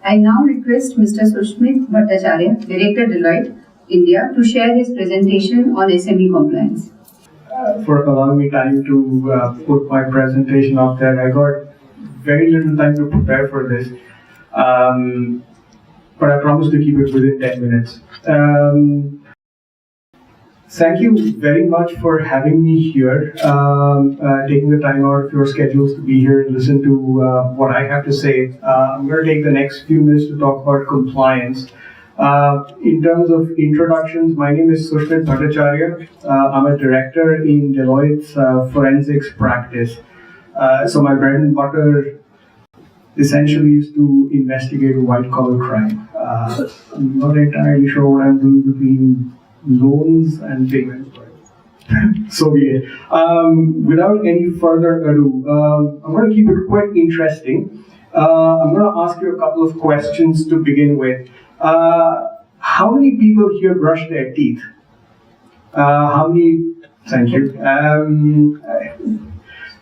I now request Mr. Sushmit Bhattacharya, Director Deloitte, India, to share his presentation on SME compliance. For allowing me time to put my presentation up there. I got very little time to prepare for this, but I promise to keep it within 10 minutes. Thank you very much for having me here, taking the time out of your schedules to be here and listen to what I have to say. I'm going to take the next few minutes to talk about compliance. In terms of introductions, my name is Sushmit Bhattacharya. I'm a director in Deloitte's forensics practice. So my bread and butter essentially is to investigate white-collar crime. I'm not entirely sure what I'm doing between loans and payments, but so be it. Without any further ado, I'm going to keep it quite interesting. I'm going to ask you a couple of questions to begin with. How many people here brush their teeth? How many? Thank you.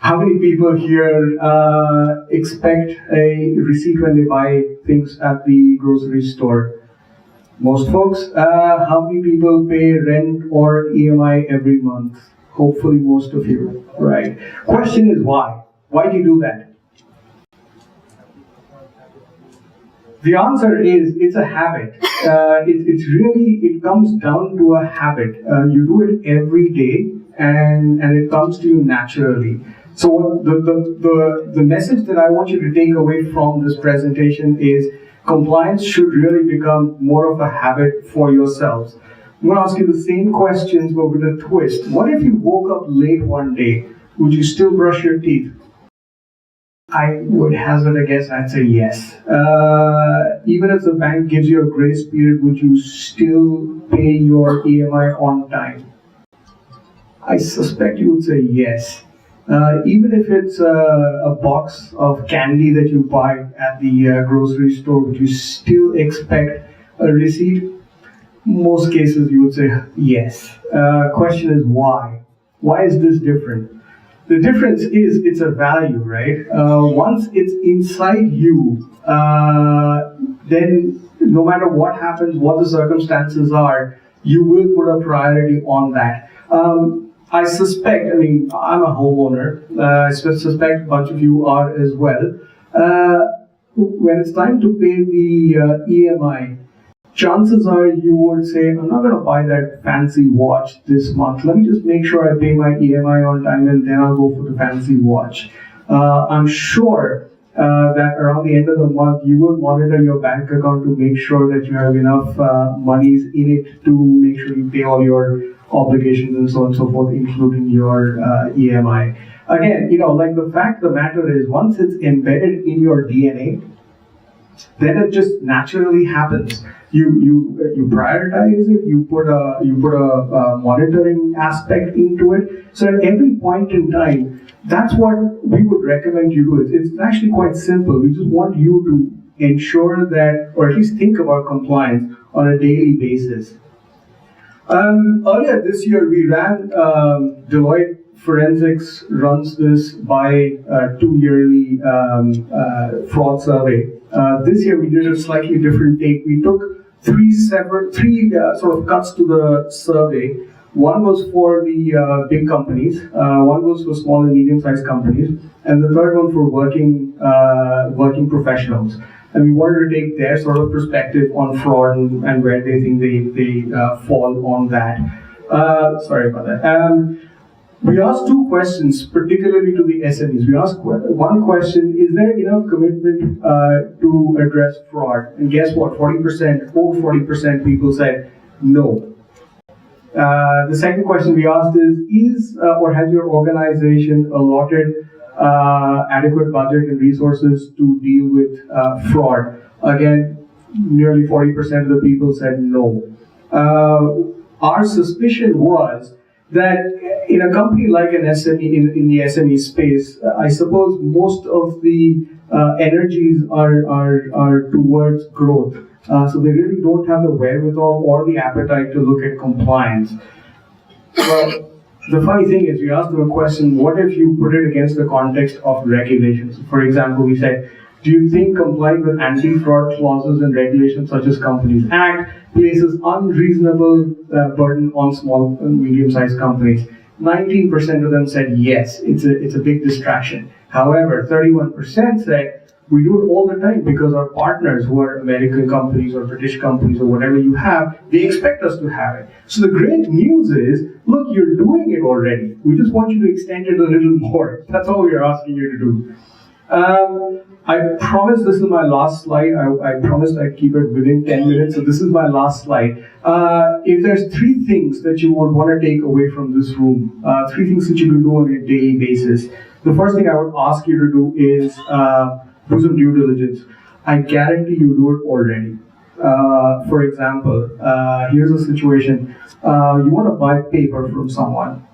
How many people here expect a receipt when they buy things at the grocery store? Most folks. How many people pay rent or EMI every month? Hopefully most of you, right? Question is why? Why do you do that? The answer is it's a habit. It comes down to a habit. You do it every day and it comes to you naturally. So the message that I want you to take away from this presentation is compliance should really become more of a habit for yourselves. I'm going to ask you the same questions but with a twist. What if you woke up late one day? Would you still brush your teeth? I would hazard a guess, I'd say yes. Even if the bank gives you a grace period, would you still pay your EMI on time? I suspect you would say yes. Even if it's a box of candy that you buy at the grocery store, would you still expect a receipt? Most cases you would say yes. Question is why? Why is this different? The difference is it's a value, right? Once it's inside you, then no matter what happens, what the circumstances are, you will put a priority on that. I suspect, I'm a homeowner, I suspect a bunch of you are as well. When it's time to pay the EMI, chances are you would say, I'm not going to buy that fancy watch this month. Let me just make sure I pay my EMI on time and then I'll go for the fancy watch. I'm sure that around the end of the month, you will monitor your bank account to make sure that you have enough monies in it to make sure you pay all your obligations and so on and so forth, including your EMI. Again, the fact of the matter is, once it's embedded in your DNA, then it just naturally happens. You prioritize it. You put a monitoring aspect into it. So at every point in time, that's what we would recommend you do. It's actually quite simple. We just want you to ensure that, or at least think about compliance on a daily basis. Earlier this year, we ran Deloitte Forensics runs this by 2-yearly fraud survey. This year we did a slightly different take. We took three sort of cuts to the survey. One was for the big companies, one was for small and medium-sized companies, and the third one for working professionals. And we wanted to take their sort of perspective on fraud and where they think they fall on that. Sorry about that. We asked two questions, particularly to the SMEs. We asked one question: is there enough commitment to address fraud? And guess what? 40%, over 40% people said no. The second question we asked is or has your organization allotted adequate budget and resources to deal with fraud? Again, nearly 40% of the people said no. Our suspicion was that in a company like an SME, in the SME space, I suppose most of the energies are towards growth. So they really don't have the wherewithal or the appetite to look at compliance. Well, the funny thing is, we asked them a question: what if you put it against the context of regulations? For example, we said, Do you think complying with anti-fraud clauses and regulations such as Companies Act places unreasonable burden on small and medium-sized companies? 19% of them said yes, it's a big distraction. However, 31% said we do it all the time because our partners who are American companies or British companies or whatever you have, they expect us to have it. So the great news is, look, you're doing it already. We just want you to extend it a little more. That's all we're asking you to do. I promise this is my last slide. I promised I'd keep it within 10 minutes, so this is my last slide. If there's 3 things that you would want to take away from this room, 3 things that you can do on a daily basis. The first thing I would ask you to do is do some due diligence. I guarantee you do it already. For example, here's a situation. You want to buy paper from someone.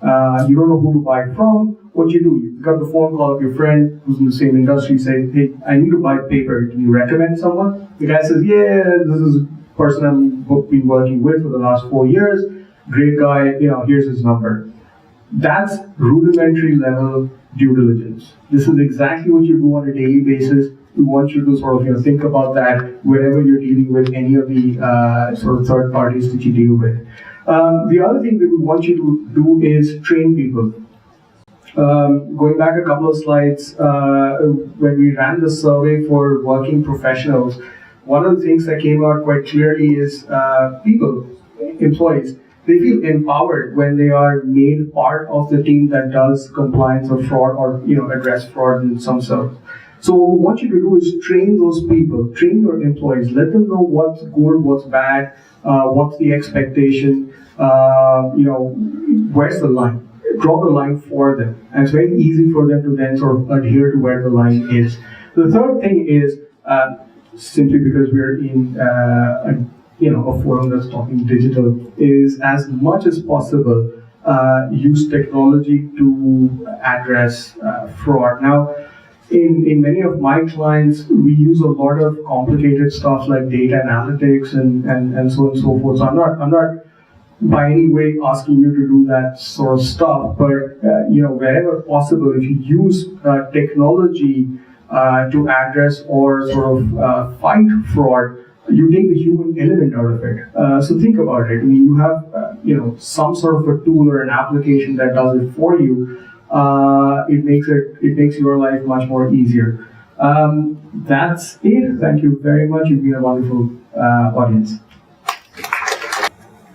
You don't know who to buy from. What you do? You got the phone call of your friend who's in the same industry saying, hey, I need to buy paper. Can you recommend someone? The guy says, yeah, this is a person I've been working with for the last 4 years. Great guy, here's his number. That's rudimentary level due diligence. This is exactly what you do on a daily basis. We want you to sort of think about that whenever you're dealing with any of the sort of third parties that you deal with. The other thing that we want you to do is train people. Going back a couple of slides, when we ran the survey for working professionals, one of the things that came out quite clearly is people, employees, they feel empowered when they are made part of the team that does compliance or fraud or address fraud in some sort. So what we want you to do is train those people, train your employees, let them know what's good, what's bad, what's the expectation, where's the line. Draw the line for them. And it's very easy for them to then sort of adhere to where the line is. The third thing is, simply because we're in a forum that's talking digital, is as much as possible use technology to address fraud. Now, in many of my clients, we use a lot of complicated stuff like data analytics and so on and so forth. So I'm not by any way asking you to do that sort of stuff, but wherever possible, if you use technology to address or sort of fight fraud, you take the human element out of it. So think about it. I mean, you have some sort of a tool or an application that does it for you. It makes your life much more easier. That's it. Thank you very much. You've been a wonderful audience.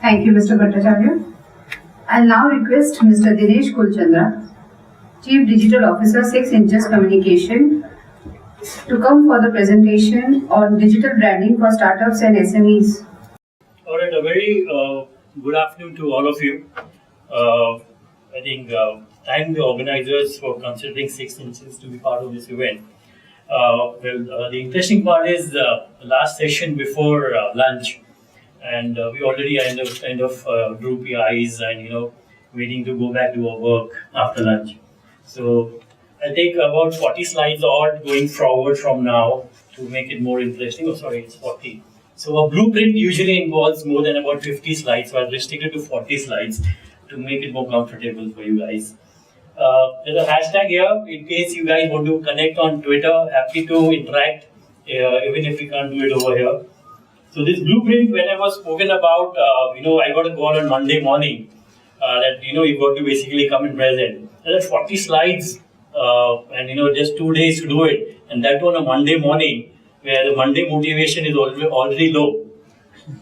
Thank you, Mr. Bhattacharya. I'll now request Mr. Dinesh Kulchandra, Chief Digital Officer, 6 Inches Communication, to come for the presentation on digital branding for startups and SMEs. All right, a very good afternoon to all of you. I think thank the organizers for considering 6 Inches to be part of this event. The interesting part is the last session before lunch, and we already kind of droopy eyes and waiting to go back to our work after lunch. So I'll take about 40 slides odd going forward from now to make it more interesting. Oh, sorry, it's 40. So a blueprint usually involves more than about 50 slides, so I'll restrict it to 40 slides to make it more comfortable for you guys. There's a hashtag here in case you guys want to connect on Twitter. Happy to interact, even if we can't do it over here. So this blueprint, when I was spoken about, I got a call on Monday morning that you've got to basically come and present. There's 40 slides and just 2 days to do it, and that on a Monday morning where the Monday motivation is already low.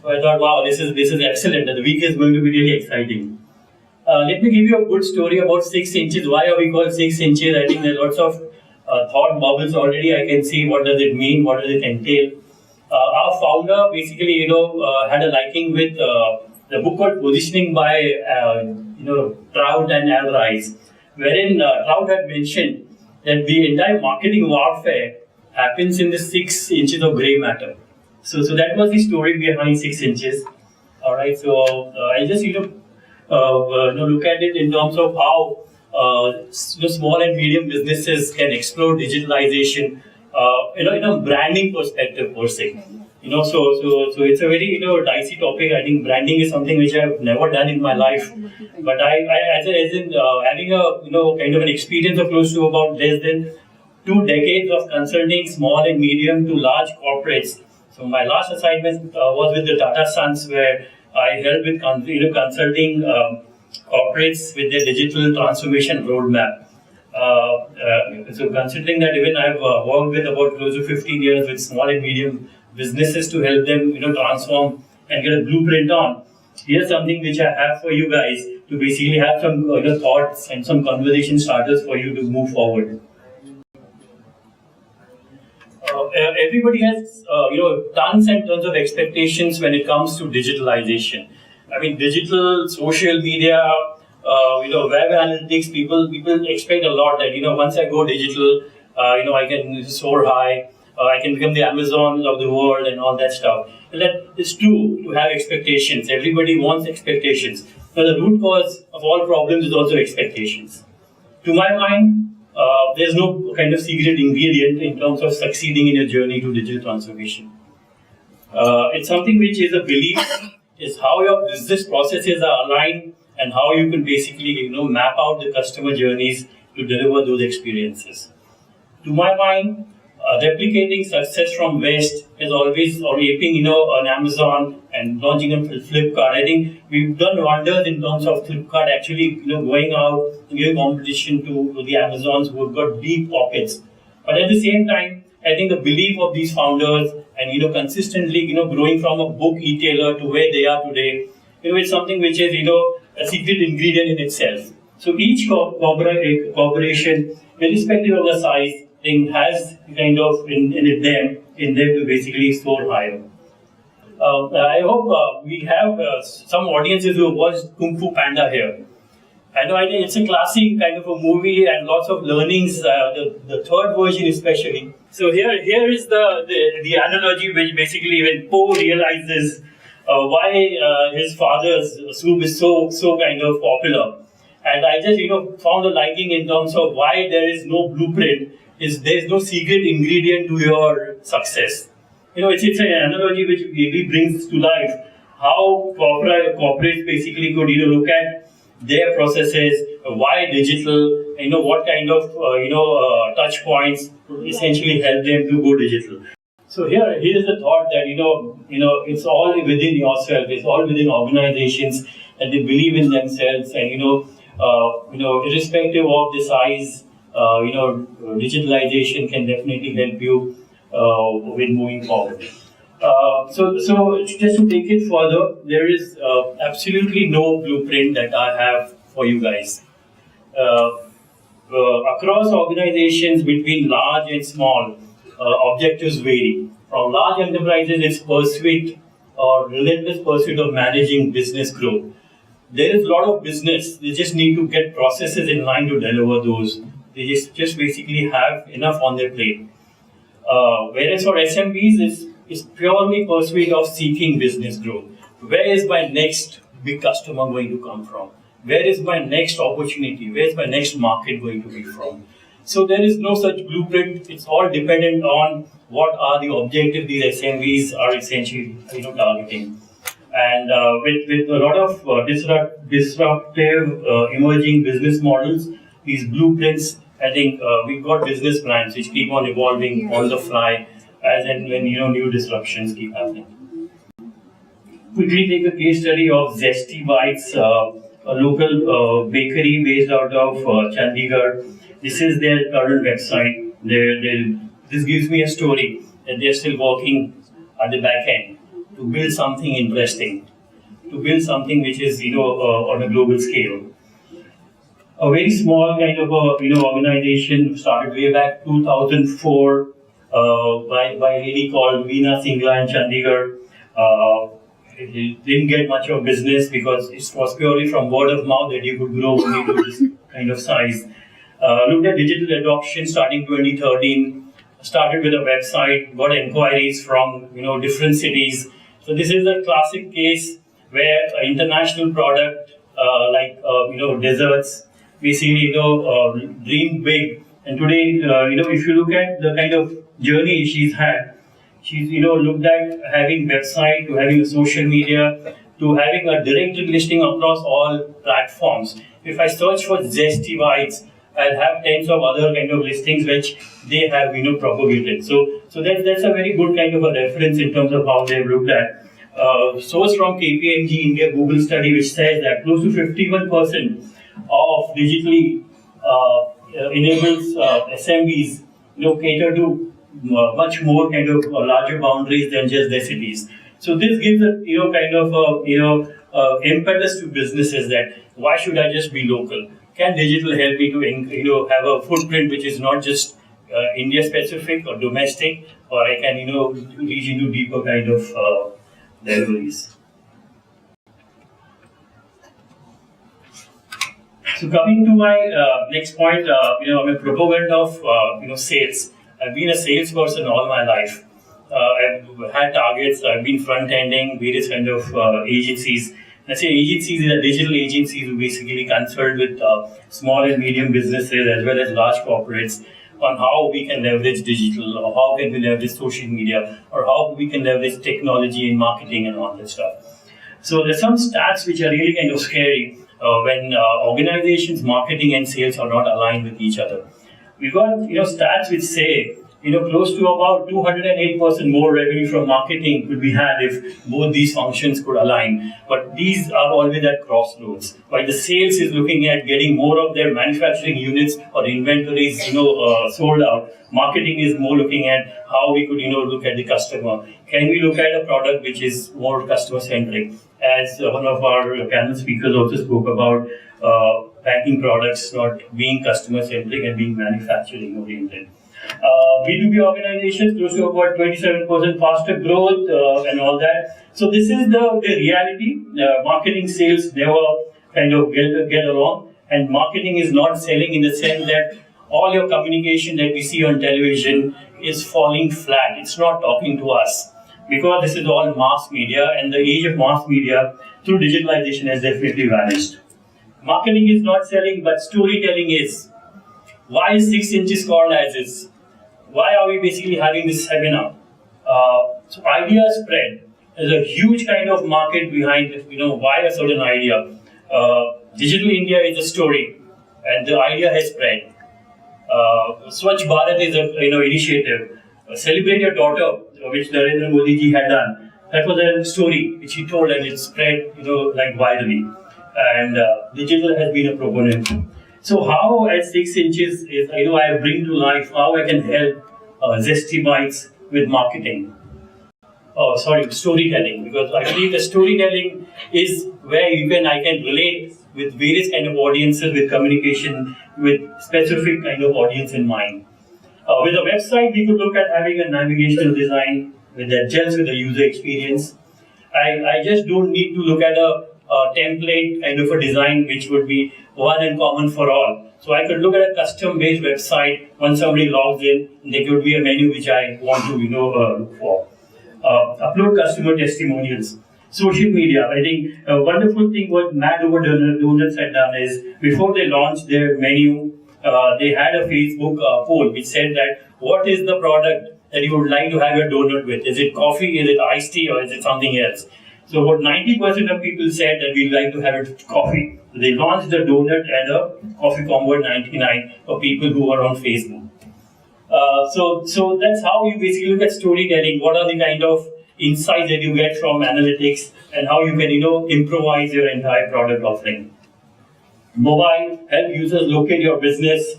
So I thought, wow, this is excellent. The week is going to be really exciting. Let me give you a good story about 6 Inches. Why are we called 6 Inches? I think there's lots of thought bubbles already. I can see what does it mean, what does it entail. Our founder basically, had a liking with the book called Positioning by, Trout and Al Rice, wherein Trout had mentioned that the entire marketing warfare happens in the 6 inches of grey matter. So that was the story behind 6 Inches. All right. So I just look at it in terms of how small and medium businesses can explore digitalization. In a branding perspective per se. So it's a very dicey topic. I think branding is something which I've never done in my life, but I as in having a kind of an experience of close to about less than 2 decades of consulting small and medium to large corporates. So my last assignment was with the Tata Sons, where I helped with consulting corporates with their digital transformation roadmap. So considering that even I've worked with about close to 15 years with small and medium businesses to help them transform and get a blueprint on, here's something which I have for you guys to basically have some thoughts and some conversation starters for you to move forward. Everybody has tons and tons of expectations when it comes to digitalization. I mean, digital, social media, web analytics. People expect a lot that once I go digital, I can soar high. I can become the Amazon of the world and all that stuff. And that is true to have expectations. Everybody wants expectations. But the root cause of all problems is also expectations. To my mind, there's no kind of secret ingredient in terms of succeeding in your journey to digital transformation. It's something which is a belief, is how your business processes are aligned and how you can basically map out the customer journeys to deliver those experiences. To my mind, replicating success from West is always, or aping an Amazon and launching a Flipkart. I think we've done wonders in terms of Flipkart actually going out and giving competition to the Amazons who have got deep pockets. But at the same time, I think the belief of these founders and consistently growing from a book retailer to where they are today, it's something which is a secret ingredient in itself. So each corporation, irrespective of the size, has kind of in them to basically soar higher. I hope we have some audiences who have watched Kung Fu Panda here. I know it's a classic kind of a movie and lots of learnings, the third version especially. So here is the analogy which basically when Po realizes why his father's soup is so kind of popular. And I just found a liking in terms of why there is no blueprint, there's no secret ingredient to your success. It's an analogy which really brings to life how corporates basically could look at their processes, why digital, what kind of touch points essentially help them to go digital. So here is the thought that it's all within yourself, it's all within organizations, and they believe in themselves, and irrespective of the size, digitalization can definitely help you with moving forward. So just to take it further, there is absolutely no blueprint that I have for you guys. Across organizations between large and small, objectives vary. From large enterprises, it's pursuit or relentless pursuit of managing business growth. There is a lot of business. They just need to get processes in line to deliver those. They just basically have enough on their plate. Whereas for SMEs, it's purely pursuit of seeking business growth. Where is my next big customer going to come from? Where is my next opportunity? Where is my next market going to be from? So there is no such blueprint. It's all dependent on what are the objectives these SMEs are essentially targeting. And with a lot of disruptive emerging business models, these blueprints, I think we've got business plans which keep on evolving on the fly as and when new disruptions keep happening. Quickly take a case study of Zesty Bites, a local bakery based out of Chandigarh. This is their current website. This gives me a story that they're still working at the back end to build something interesting, to build something which is on a global scale. A very small kind of organization started way back 2004 by a lady called Veena Singla in Chandigarh. It didn't get much of business because it was purely from word of mouth that you could grow only to this kind of size. Looked at digital adoption starting 2013, started with a website, got inquiries from different cities. So this is a classic case where an international product like desserts basically dreamed big. And today if you look at the kind of journey she's had, she's looked at having website, to having a social media, to having a direct listing across all platforms. If I search for Zesty Bites, I'll have tens of other kind of listings which they have propagated. So that's a very good kind of a reference in terms of how they've looked at. Source from KPMG India Google study which says that close to 51% of digitally enabled SMEs cater to much more kind of larger boundaries than just their cities. So this gives a kind of impetus to businesses that why should I just be local? Can digital help me to have a footprint which is not just India specific or domestic, or I can reach into deeper kind of deliveries. So coming to my next point, I'm a proponent of sales. I've been a salesperson all my life. I've had targets. I've been front-ending various kind of agencies. I say agencies are digital agencies who basically consult with small and medium businesses as well as large corporates on how we can leverage digital, or how can we leverage social media, or how we can leverage technology in marketing and all that stuff. So there's some stats which are really kind of scary when organizations' marketing and sales are not aligned with each other. We've got stats which say close to about 208% more revenue from marketing could be had if both these functions could align. But these are always at crossroads. While the sales is looking at getting more of their manufacturing units or inventories sold out, marketing is more looking at how we could look at the customer. Can we look at a product which is more customer centric? As one of our panel speakers also spoke about, banking products not being customer centric and being manufacturing oriented. B2B organizations close to about 27% faster growth and all that. So this is the reality. Marketing sales never kind of get along, and marketing is not selling in the sense that all your communication that we see on television is falling flat. It's not talking to us because this is all mass media, and the age of mass media through digitalization has definitely vanished. Marketing is not selling, but storytelling is. Why is 6 inches called as is? Why are we basically having this seminar? So ideas spread. There's a huge kind of market behind why a certain idea. Digital India is a story, and the idea has spread. Swachh Bharat is a initiative. Celebrate your daughter, which Narendra Modi ji had done. That was a story which he told, and it spread like virally. And digital has been a proponent. So how at 6 inches is I bring to life how I can help Zesty Bites with marketing. Storytelling, because I believe the storytelling is where I can relate with various kind of audiences, with communication, with specific kind of audience in mind. With a website, we could look at having a navigational design that gels with the user experience. I just don't need to look at a template kind of a design which would be one and common for all. So I could look at a custom-based website. When somebody logs in, there could be a menu which I want to look for. Upload customer testimonials. Social media. I think a wonderful thing what Mad Over Donuts had done is before they launched their menu, they had a Facebook poll which said that what is the product that you would like to have your donut with? Is it coffee? Is it iced tea? Or is it something else? So about 90% of people said that we'd like to have it coffee. So they launched the donut and a coffee combo at 99 for people who are on Facebook. So that's how you basically look at storytelling. What are the kind of insights that you get from analytics, and how you can improvise your entire product offering. Mobile, help users locate your business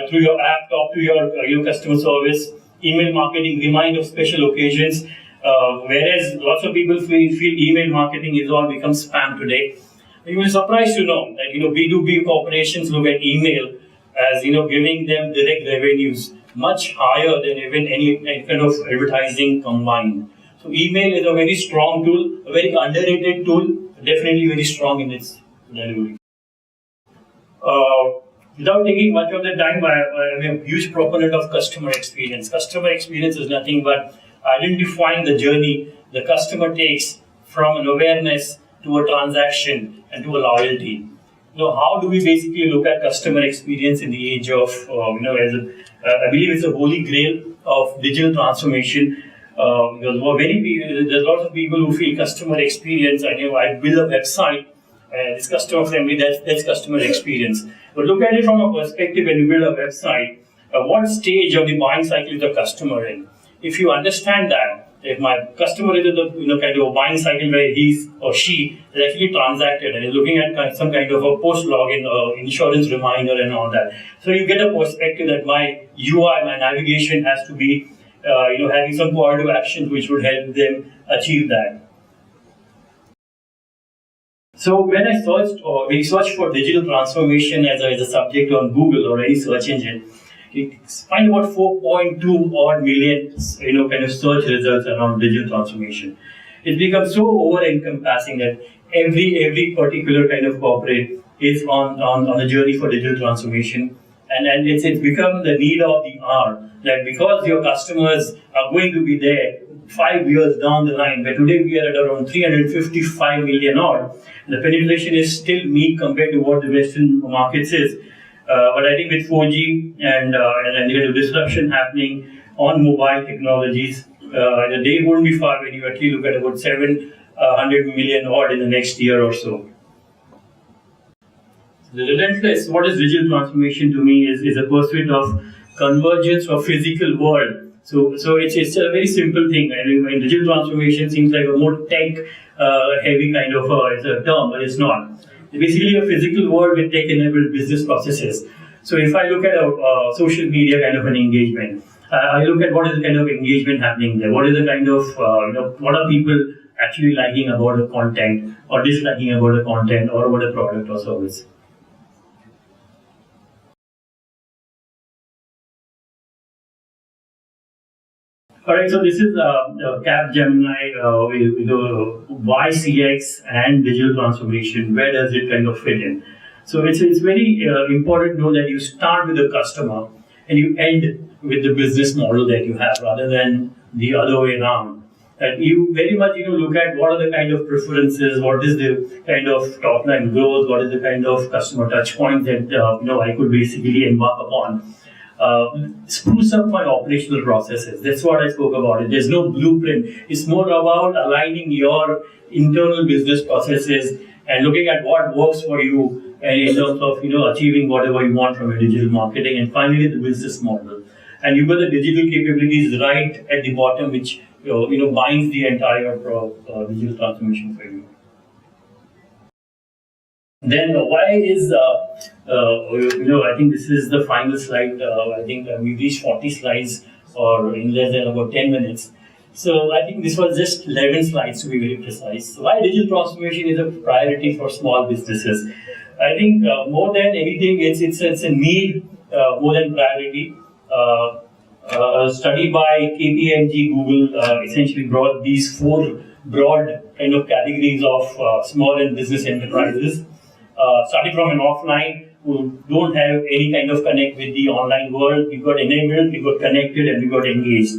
through your app, talk to your customer service. Email marketing, remind of special occasions. Whereas lots of people feel email marketing is all become spam today. You will be surprised to know that B2B corporations look at email as giving them direct revenues much higher than even any kind of advertising combined. So email is a very strong tool, a very underrated tool, definitely very strong in its delivery. Without taking much of the time, I'm a huge proponent of customer experience. Customer experience is nothing but identifying the journey the customer takes from an awareness to a transaction and to a loyalty. How do we basically look at customer experience in the age of, I believe it's a holy grail of digital transformation. Because there's lots of people who feel customer experience, I build a website It's customer friendly, that's customer experience. But look at it from a perspective when you build a website, what stage of the buying cycle is the customer in? If you understand that, if my customer is in the kind of a buying cycle where he or she is actually transacted and is looking at some kind of a post login or insurance reminder and all that, so you get a perspective that my UI, my navigation has to be having some call to action which would help them achieve that. So when I searched or we searched for digital transformation as a subject on Google or any search engine, it's find about 4.2 odd million kind of search results around digital transformation. It's become so over encompassing that every particular kind of corporate is on a journey for digital transformation, and it's become the need of the hour that because your customers are going to be there 5 years down the line, where today we are at around 355 million odd, the penetration is still meek compared to what the Western markets is. But I think with 4G and the disruption happening on mobile technologies, the day won't be far when you actually look at about 700 million odd in the next year or so. The relentless, what is digital transformation to me is a pursuit of convergence of physical world. So it's a very simple thing. I mean, digital transformation seems like a more tech heavy kind of it's a term, but it's not. It's basically a physical world with tech-enabled business processes. So if I look at a social media kind of an engagement, I look at what is the kind of engagement happening there. What is the kind of what are people actually liking about the content or disliking about the content or about a product or service. Alright, so this is Capgemini with YCX and digital transformation. Where does it kind of fit in? So it's very important to know that you start with the customer and you end with the business model that you have, rather than the other way around. And you very much look at what are the kind of preferences, what is the kind of top line growth, what is the kind of customer touch point that I could basically embark upon. Spruce up my operational processes. That's what I spoke about. It. There's no blueprint. It's more about aligning your internal business processes and looking at what works for you, and in terms of achieving whatever you want from your digital marketing, and finally the business model. And you've got the digital capabilities right at the bottom, which binds the entire digital transformation for you. Then why is I think this is the final slide. I think we've reached 40 slides or in less than about 10 minutes. So I think this was just 11 slides to be very precise. So why digital transformation is a priority for small businesses? I think more than anything, it's a need more than priority. A study by KPMG Google essentially brought these 4 broad kind of categories of small and business enterprises. Starting from an offline who don't have any kind of connect with the online world, we got enabled, we got connected, and we got engaged.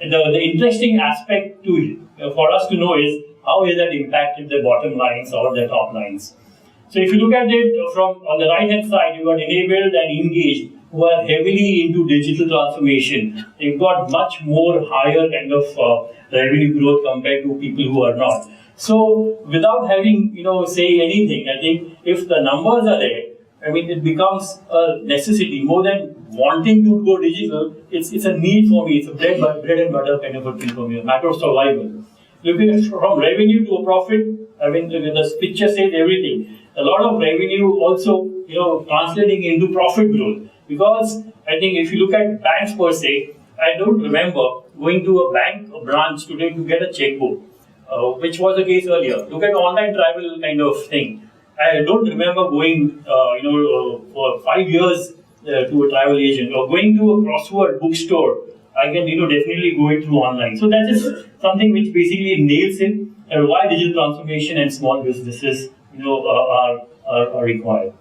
And the interesting aspect for us to know is how is that impacted the bottom lines or the top lines. So if you look at it from on the right hand side, you got enabled and engaged who are heavily into digital transformation. They've got much more higher kind of revenue growth compared to people who are not. So without having say anything, I think if the numbers are there, I mean it becomes a necessity more than wanting to go digital. It's a need for me. It's a bread and butter kind of a thing for me. A matter of survival. Looking at from revenue to a profit, I mean the picture says everything. A lot of revenue also translating into profit growth, because I think if you look at banks per se, I don't remember going to a bank branch today to get a checkbook. Which was the case earlier. Look at online travel kind of thing. I don't remember going, for 5 years to a travel agent or going to a crossword bookstore. I can, definitely go it through online. So that is something which basically nails it. Why digital transformation and small businesses, are required.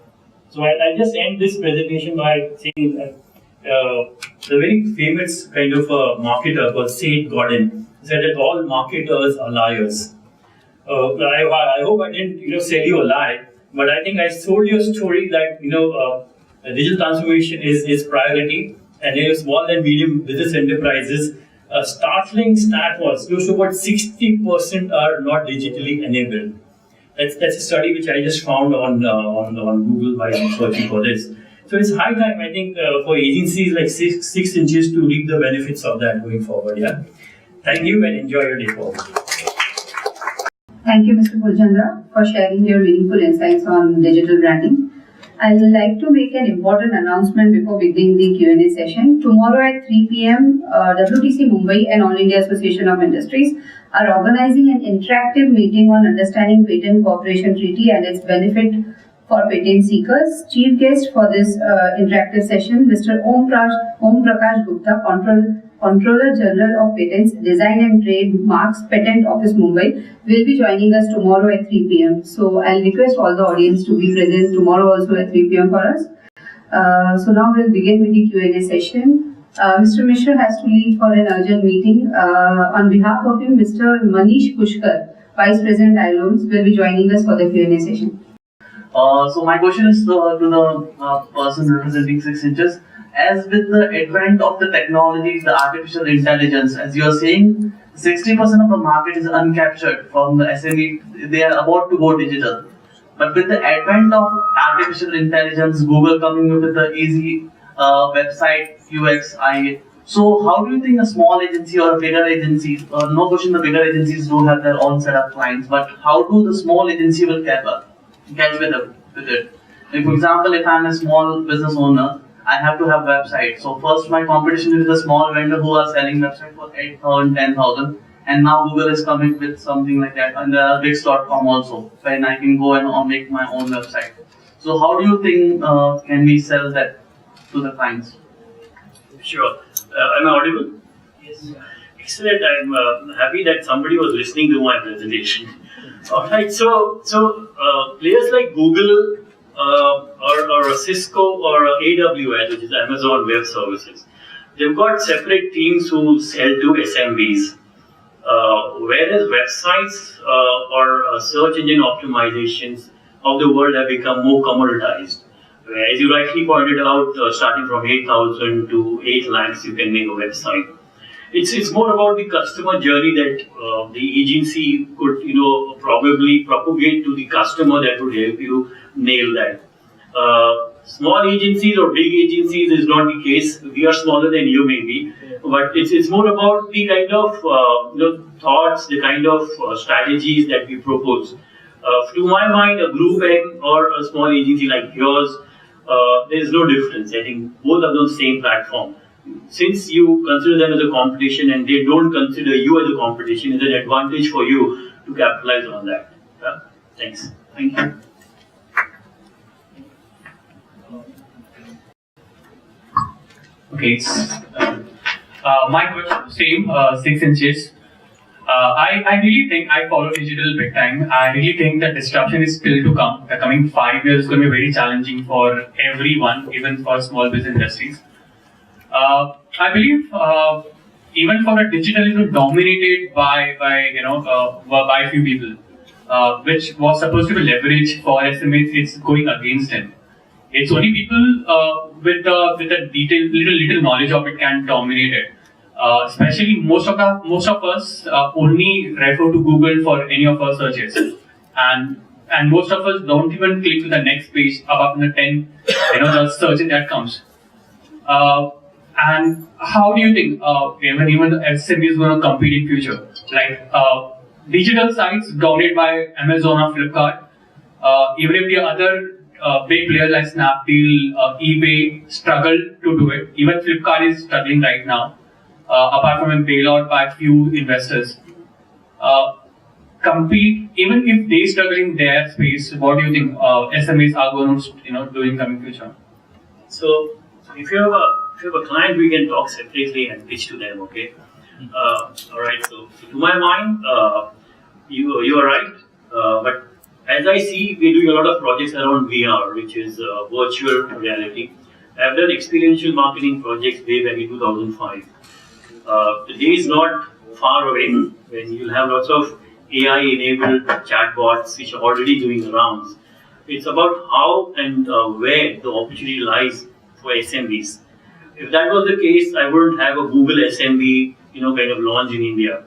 So I just end this presentation by saying that the very famous kind of marketer called Seth Godin said that all marketers are liars. I hope I didn't sell you a lie, but I think I sold you a story that digital transformation is priority, and in small and medium business enterprises, a startling stat was close to about 60% are not digitally enabled. That's a study which I just found on Google while searching for this. So it's high time, I think, for agencies like 6 inches to reap the benefits of that going forward. Yeah. Thank you and enjoy your day forward. Thank you, Mr. Kulchandra, for sharing your meaningful insights on digital branding. I'd like to make an important announcement before beginning the Q&A session. Tomorrow at 3 p.m., WTC Mumbai and All India Association of Industries are organizing an interactive meeting on understanding patent cooperation treaty and its benefit for patent seekers. Chief guest for this interactive session, Mr. Om Prakash Gupta, Controller General of Patents, Design and Trademarks, Patent Office Mumbai, will be joining us tomorrow at 3 p.m. So I'll request all the audience to be present tomorrow also at 3 p.m. for us. So now we'll begin with the Q&A session. Mr. Mishra has to leave for an urgent meeting. On behalf of him, Mr. Manish Pushkar, Vice President iLoans, will be joining us for the Q&A session. So my question is to the person representing 6 inches. As with the advent of the technology, the artificial intelligence, as you are saying, 60% of the market is uncaptured from the SME. They are about to go digital. But with the advent of artificial intelligence, Google coming up with the easy website UX, so how do you think a small agency or a bigger agency, no question the bigger agencies do have their own set of clients, but how do the small agency will catch with it? Like for example, if I'm a small business owner, I have to have website. So first my competition is the small vendor who are selling website for 8,000, 10,000, and now Google is coming with something like that, and there are Wix.com also, when I can go and make my own website. So how do you think can we sell that to the clients? Sure. Am I audible? Yes. Excellent. I'm happy that somebody was listening to my presentation. Alright, so players like Google or Cisco or AWS, which is Amazon Web Services, they've got separate teams who sell to SMBs. Whereas websites or search engine optimizations of the world have become more commoditized. As you rightly pointed out, starting from 8,000 to 8 lakhs, you can make a website. It's more about the customer journey that the agency could, probably propagate to the customer that would help you nail that. Small agencies or big agencies is not the case. We are smaller than you maybe, but it's more about the kind of thoughts, the kind of strategies that we propose. To my mind, a group M or a small agency like yours, there is no difference. I think both are on the same platform. Since you consider them as a competition and they don't consider you as a competition, it's an advantage for you to capitalize on that. Yeah? Thanks. Thank you. Okay. My question, same, 6 inches. I really think I follow digital big time. I really think that disruption is still to come. The coming 5 years is going to be very challenging for everyone, even for small business industries. I believe even for a digital is dominated by few people, which was supposed to be leverage for SMEs. It's going against them. It's only people with a little knowledge of it can dominate it. Especially most of us only refer to Google for any of our searches, and most of us don't even click to the next page apart from the 10 the searches that comes. And how do you think even SME is going to compete in future? Like digital sites dominated by Amazon or Flipkart, even if the other big players like Snapdeal, eBay struggle to do it. Even Flipkart is struggling right now, apart from a bailout by a few investors. Compete, even if they struggle in their space, what do you think SMEs are going to do in coming future? So if you have a client, we can talk separately and pitch to them, okay? All right, so to my mind, you are right, but as I see, we're doing a lot of projects around VR, which is virtual reality. I've done experiential marketing projects way back in 2005. The day is not far away when you'll have lots of AI-enabled chatbots which are already doing the rounds. It's about how and where the opportunity lies for SMBs. If that was the case, I wouldn't have a Google SMB, kind of launch in India.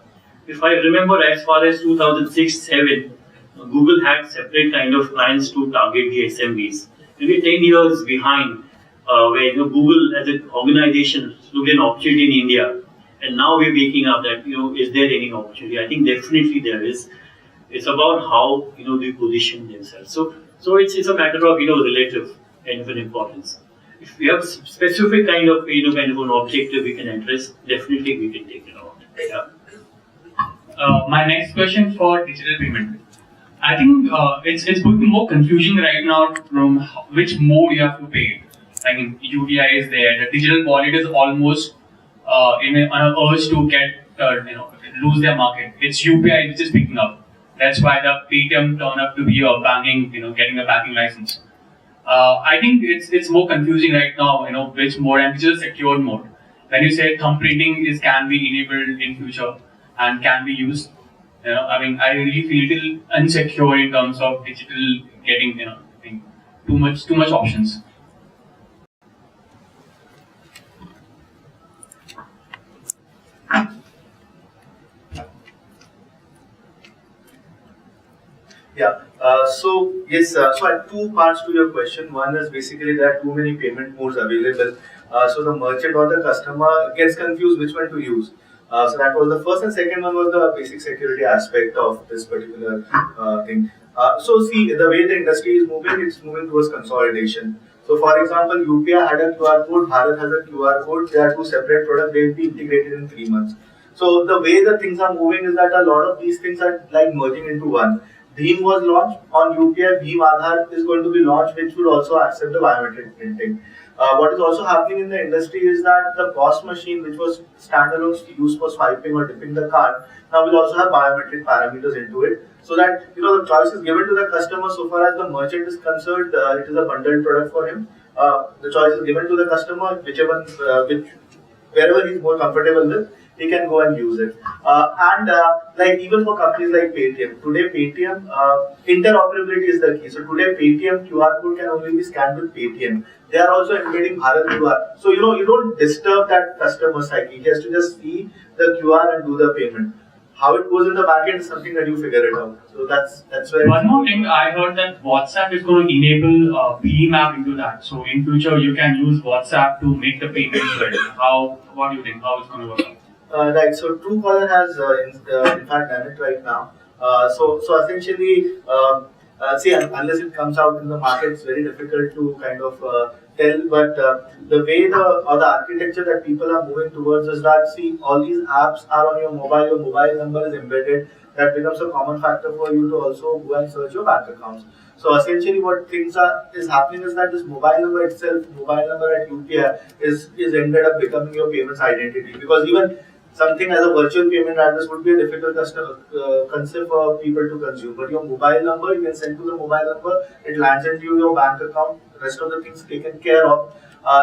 If I remember, as far as 2006-7, Google had separate kind of plans to target the SMEs. Maybe 10 years behind, where Google as an organization looked at an opportunity in India, and now we're waking up that is there any opportunity? I think definitely there is. It's about how they position themselves. So it's a matter of relative kind of an importance. If we have specific kind of kind of an objective we can address, definitely we can take it on. Yeah. My next question for digital payment. I think it's becoming more confusing right now from which mode you have to pay. I mean, UPI is there. The digital wallet is almost on an urge to get lose their market. It's UPI which is picking up. That's why the Paytm turned up to be a banking, getting a banking license. I think it's more confusing right now. Which mode and which is a secured mode. When you say thumb printing can be enabled in future and can be used. I mean, I really feel a little insecure in terms of digital getting, too much options. Yeah. So I have two parts to your question. One is basically there are too many payment modes available. So the merchant or the customer gets confused which one to use. So that was the first, and second one was the basic security aspect of this particular thing. So see, the way the industry is moving, it's moving towards consolidation. So for example, UPI had a QR code, Bharat has a QR code. They are two separate products. They will be integrated in 3 months. So the way the things are moving is that a lot of these things are like merging into one. Bhim was launched on UPI. Bhim Aadhaar is going to be launched, which will also accept the biometric printing. What is also happening in the industry is that the POS machine, which was standalone used for swiping or dipping the card, now will also have biometric parameters into it, so that the choice is given to the customer. So far as the merchant is concerned, it is a bundled product for him. The choice is given to the customer, wherever he is more comfortable with, he can go and use it. Like even for companies like Paytm, today Paytm interoperability is the key. So today Paytm QR code can only be scanned with Paytm. They are also embedding Bharat QR. So you don't disturb that customer psyche. He has to just see the QR and do the payment. How it goes in the backend is something that you figure it out. So that's where. One more thing, I heard that WhatsApp is going to enable Bhim app into that. So in future you can use WhatsApp to make the payment good. What do you think? How it's going to work out? Right, so Truecaller has in fact done it right now. So essentially, see, unless it comes out in the market, it's very difficult to kind of tell. But the way the architecture that people are moving towards is that, see, all these apps are on your mobile number is embedded. That becomes a common factor for you to also go and search your bank accounts. So essentially, what is happening is that this mobile number itself, mobile number at UPI, is ended up becoming your payments identity, because even something as a virtual payment address would be a difficult concept for people to consume. But your mobile number, you can send to the mobile number, it lands into your bank account. The rest of the things taken care of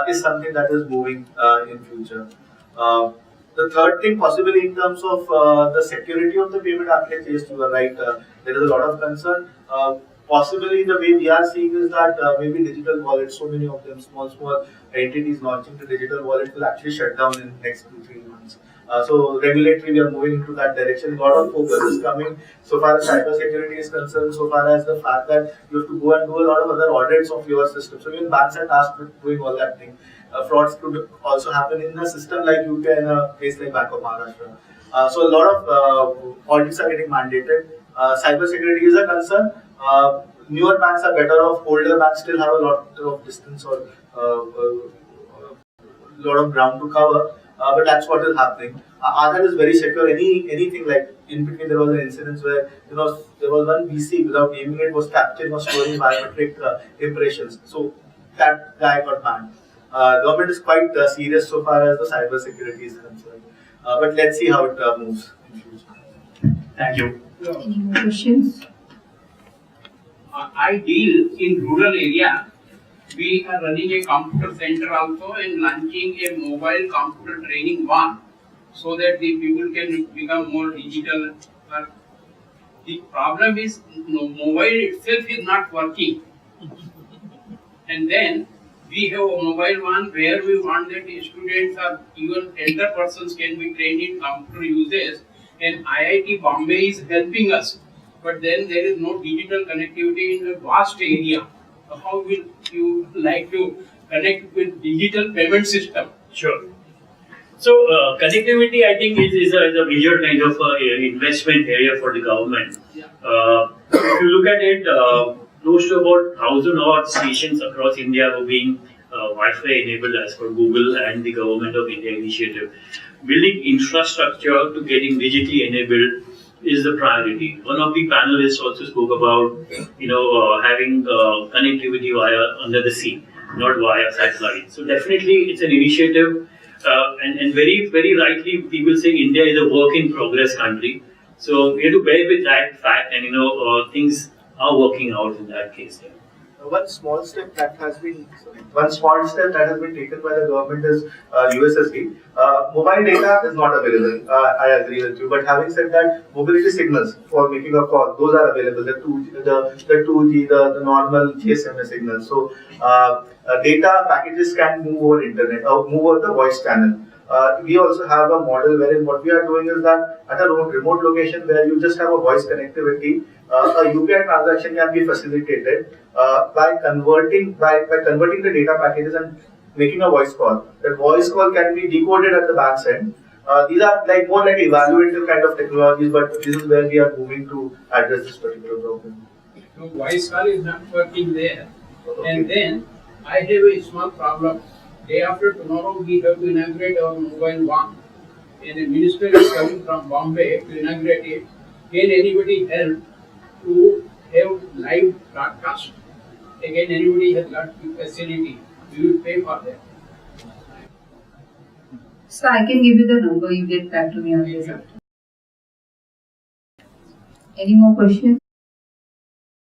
is something that is moving in future. The third thing, possibly in terms of the security of the payment architecture, yes, you are right. There is a lot of concern. Possibly the way we are seeing is that maybe digital wallets, so many of them, small entities launching the digital wallet will actually shut down in the next 2-3 months. So regulatory, we are moving into that direction. A lot of focus is coming so far as cyber security is concerned, so far as the fact that you have to go and do a lot of other audits of your system. So even banks are tasked with doing all that thing. Frauds could also happen in a system like UPI in a place like Bank of Maharashtra. So a lot of audits are getting mandated. Cyber security is a concern. Newer banks are better off. Older banks still have a lot of distance or a lot of ground to cover. But that's what is happening. Aadhaar is very secure. Anything like in between, there was an incident where there was one VC, without naming it, was capturing or storing biometric impressions. So that guy got banned. Government is quite serious so far as the cyber security is concerned. But let's see how it moves in future. Thank you. Any more questions? I deal in rural area. We are running a computer center also and launching a mobile computer training one, so that the people can become more digital. The problem is mobile itself is not working. And then we have a mobile one where we want that the students or even elder persons can be trained in computer uses, and IIT Bombay is helping us but then there is no digital connectivity in a vast area. How will you like to connect with digital payment system? Sure. So connectivity, I think, is a major kind of investment area for the government. Yeah. If you look at it, close to about 1,000 odd stations across India were being Wi-Fi enabled as per Google and the Government of India initiative. Building infrastructure to getting digitally enabled is the priority. One of the panelists also spoke about, having connectivity via under the sea, not via satellite. So definitely, it's an initiative. And very, very rightly, people say India is a work in progress country. So we have to bear with that fact, and things are working out in that case. Yeah. One small step that has been taken by the government is USSD. Mobile data is not available. I agree with you. But having said that, mobility signals for making a call, those are available. The 2G, the normal GSM signals. So data packages can move over internet or move over the voice channel. We also have a model wherein what we are doing is that at a remote location where you just have a voice connectivity, a UPI transaction can be facilitated by converting the data packages and making a voice call. That voice call can be decoded at the back end. These are more like evaluative kind of technologies, but this is where we are moving to address this particular problem. So voice call is not working there. Okay. And then I have a small problem. Day after tomorrow we have to inaugurate our mobile one. And the minister is coming from Bombay to inaugurate it. Can anybody help to have live broadcast? Again, anybody has got facility. We will pay for that. So I can give you the number, you get back to me on this after. Any more questions?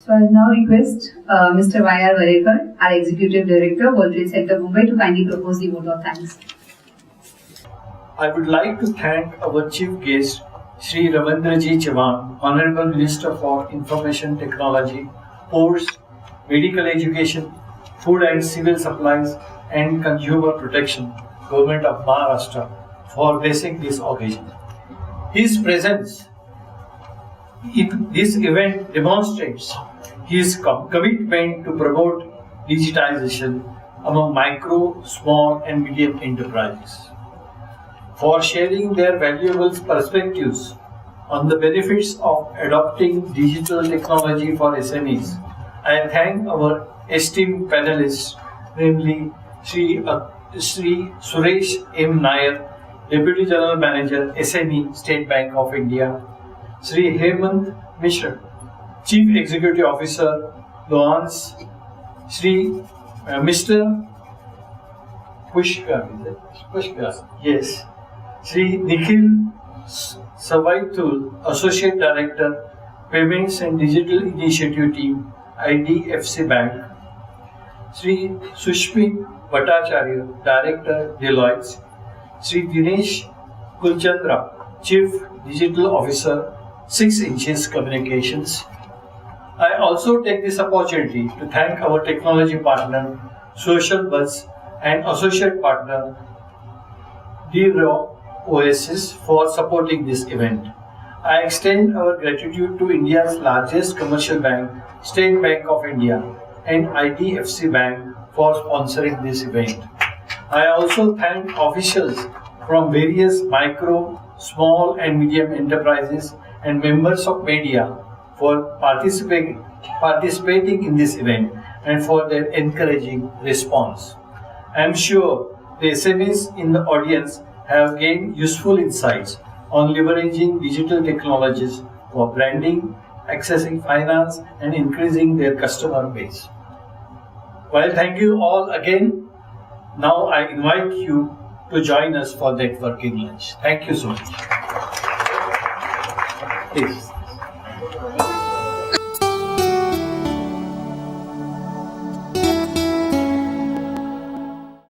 So I now request Mr. Y.R. Varekar, our Executive Director, World Trade Center, Mumbai, to kindly propose the vote of thanks. I would like to thank our chief guest, Shri Ravindraji Chauhan, Honorable Minister for Information Technology, Ports, Medical Education, Food and Civil Supplies and Consumer Protection, Government of Maharashtra, for blessing this occasion. His presence in this event demonstrates his commitment to promote digitization among micro, small and medium enterprises. For sharing their valuable perspectives on the benefits of adopting digital technology for SMEs, I thank our esteemed panelists, namely Sri Suresh M. Nair, Deputy General Manager, SME, State Bank of India, Sri Hemant Mishra, Chief Executive Officer, Luans, Mr. Pushkar, yes, Sri Nikhil Savaitul, Associate Director, Payments and Digital Initiative Team, IDFC Bank, Sri Sushmit Bhattacharya, Director, Deloitte, Sri Dinesh Kulchandra, Chief Digital Officer, 6 Inches Communications. I also take this opportunity to thank our technology partner, Social Buzz, and associate partner, Oasis, for supporting this event. I extend our gratitude to India's largest commercial bank, State Bank of India, and IDFC Bank for sponsoring this event. I also thank officials from various micro, small and medium enterprises and members of media for participating in this event and for their encouraging response. I am sure the SMEs in the audience have gained useful insights on leveraging digital technologies for branding, accessing finance, and increasing their customer base. Well, thank you all again. Now I invite you to join us for networking lunch. Thank you so much. Please.